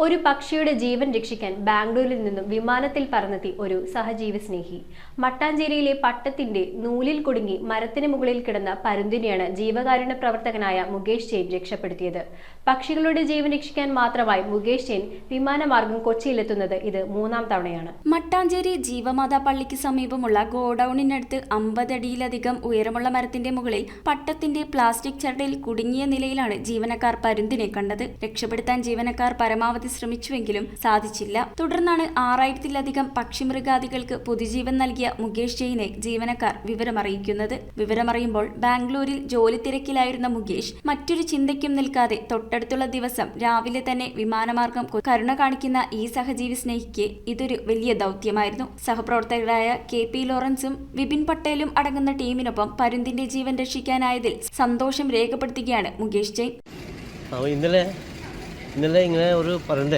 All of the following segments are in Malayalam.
ഒരു പക്ഷിയുടെ ജീവൻ രക്ഷിക്കാൻ ബാംഗ്ലൂരിൽ നിന്നും വിമാനത്തിൽ പറന്നെത്തി ഒരു സഹജീവി സ്നേഹി. മട്ടാഞ്ചേരിയിലെ പട്ടത്തിന്റെ നൂലിൽ കുടുങ്ങി മരത്തിന് മുകളിൽ കിടന്ന പരുന്തിനെയാണ് ജീവകാരുണ്യ പ്രവർത്തകനായ മുകേഷ് ജെയിൻ രക്ഷപ്പെടുത്തിയത്. പക്ഷികളുടെ ജീവൻ രക്ഷിക്കാൻ മാത്രമായി മുകേഷ് ജെയിൻ വിമാനമാർഗം കൊച്ചിയിലെത്തുന്നത് ഇത് 3ാം തവണയാണ്. മട്ടാഞ്ചേരി ജീവമാതാ പള്ളിക്ക് സമീപമുള്ള ഗോഡൌണിനടുത്ത് 50 അടിയിലധികം ഉയരമുള്ള മരത്തിന്റെ മുകളിൽ പട്ടത്തിന്റെ പ്ലാസ്റ്റിക് ചരടിൽ കുടുങ്ങിയ നിലയിലാണ് ജീവനക്കാർ പരുന്തിനെ കണ്ടത്. രക്ഷപ്പെടുത്താൻ ജീവനക്കാർ പരമാവധി ശ്രമിച്ചുവെങ്കിലും സാധിച്ചില്ല. തുടർന്നാണ് 6000-ത്തിലധികം പക്ഷിമൃഗാദികൾക്ക് പുതുജീവൻ നൽകിയ മുകേഷ് ജെയിനെ ജീവനക്കാർ വിവരമറിയിക്കുന്നത്. വിവരമറിയുമ്പോൾ ബാംഗ്ലൂരിൽ ജോലി തിരക്കിലായിരുന്ന മുകേഷ് മറ്റൊരു ചിന്തയ്ക്കും നിൽക്കാതെ തൊട്ടടുത്തുള്ള ദിവസം രാവിലെ തന്നെ വിമാനമാർഗം കരുണ കാണിക്കുന്ന ഈ സഹജീവി സ്നേഹിക്ക് ഇതൊരു വലിയ ദൗത്യമായിരുന്നു. സഹപ്രവർത്തകരായ KP ലോറൻസും വിപിൻ പട്ടേലും അടങ്ങുന്ന ടീമിനൊപ്പം പരുന്തിന്റെ ജീവൻ രക്ഷിക്കാനായതിൽ സന്തോഷം രേഖപ്പെടുത്തുകയാണ് മുകേഷ് ജെയിൻ. ഇന്നലെ ഇങ്ങനെ ഒരു പറണ്ട്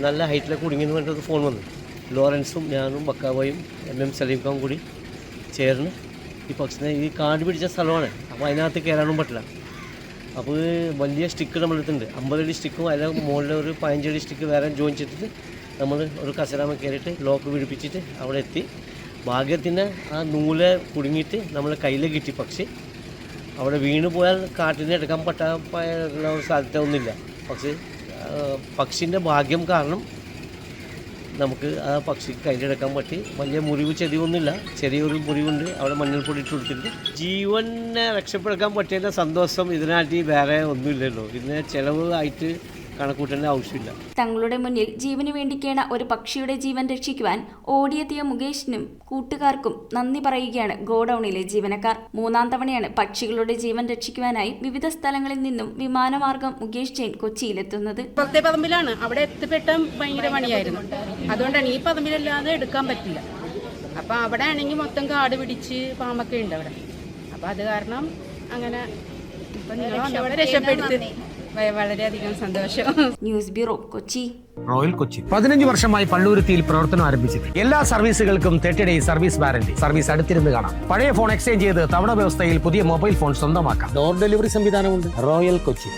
നല്ല ഹൈറ്റിലേക്ക് കുടുങ്ങിയെന്ന് പറഞ്ഞിട്ട് ഫോൺ വന്നു. ലോറൻസും ഞാനും ബക്കാബോയും MM സലീം ഖാൻ കൂടി ചേർന്ന് ഈ പക്ഷിനെ ഈ കാട് പിടിച്ച സ്ഥലമാണ്. അപ്പോൾ അതിനകത്ത് കയറാനും പറ്റില്ല. അപ്പോൾ വലിയ സ്റ്റിക്ക് നമ്മളെടുത്തിട്ടുണ്ട്. 50 അടി സ്റ്റിക്കും അതിൻ്റെ മുകളിൽ ഒരു 15 അടി സ്റ്റിക്ക് വേറെ ജോയിൻ ചെയ്തിട്ട് നമ്മൾ ഒരു കസരാമ കയറിയിട്ട് ലോക്ക് പിടിപ്പിച്ചിട്ട് അവിടെ എത്തി. ഭാഗ്യത്തിന് ആ നൂല് കുടുങ്ങിയിട്ട് നമ്മൾ കയ്യിൽ കിട്ടി. പക്ഷി അവിടെ വീണ് പോയാൽ കാട്ടിന് എടുക്കാൻ പറ്റാനുള്ള ഒരു സാധ്യത ഒന്നുമില്ല. പക്ഷേ പക്ഷിൻ്റെ ഭാഗ്യം കാരണം നമുക്ക് ആ പക്ഷി കയ്യിലെടുക്കാൻ പറ്റി. വലിയ മുറിവ് ചെടിയൊന്നുമില്ല, ചെറിയൊരു മുറിവുണ്ട്. അവിടെ മഞ്ഞൾപ്പൊടി ഇട്ട് കൊടുത്തിട്ട് ജീവനെ രക്ഷപ്പെടുത്താൻ പറ്റിയ സന്തോഷം ഇതിനായിട്ട് വേറെ ഒന്നുമില്ലല്ലോ. ഇതിന് ചിലവ് ആയിട്ട് കണക്കൂട്ടേണ്ട ആവശ്യമില്ല. തങ്ങളുടെ മുന്നിൽ ജീവന് വേണ്ടിക്കേണ ഒരു പക്ഷിയുടെ ജീവൻ രക്ഷിക്കുവാൻ ഓടിയെത്തിയ മുകേഷിനും കൂട്ടുകാർക്കും നന്ദി പറയുകയാണ് ഗോഡൌണിലെ ജീവനക്കാർ. 3ാം തവണയാണ് പക്ഷികളുടെ ജീവൻ രക്ഷിക്കുവാനായി വിവിധ സ്ഥലങ്ങളിൽ നിന്നും വിമാനമാർഗം മുകേഷ് ജെയിൻ കൊച്ചിയിലെത്തുന്നത്. പുറത്തെ പറമ്പിലാണ്. അവിടെ എത്തിപ്പെട്ടാൻ ഭയങ്കര പണിയായിരുന്നു. അതുകൊണ്ടാണ് ഈ പറമ്പിലല്ലാതെ എടുക്കാൻ പറ്റില്ല. അപ്പം അവിടെ ആണെങ്കിൽ മൊത്തം കാട് പിടിച്ച് പാമ്പൊക്കെ ഉണ്ട് അവിടെ. അപ്പം അത് കാരണം അങ്ങനെ ഇപ്പം നിങ്ങൾ രക്ഷപ്പെടുത്തി വളരെയധികം സന്തോഷം. News bureau, Kochi. Royal Kochi 15 വർഷമായി പള്ളുരുത്തിയിൽ പ്രവർത്തനം ആരംഭിച്ചത്. എല്ലാ സർവീസുകൾക്കും 30 ഡേയ്സ് സർവീസ് വാറന്റി. സർവീസ് അടുത്തിരുന്ന് കാണാം. പഴയ ഫോൺ എക്സ്ചേഞ്ച് ചെയ്ത് തവണ വ്യവസ്ഥയിൽ പുതിയ മൊബൈൽ ഫോൺ സ്വന്തമാക്കാം. ഡോർ ഡെലിവറി സംവിധാനമുണ്ട്. റോയൽ കൊച്ചി.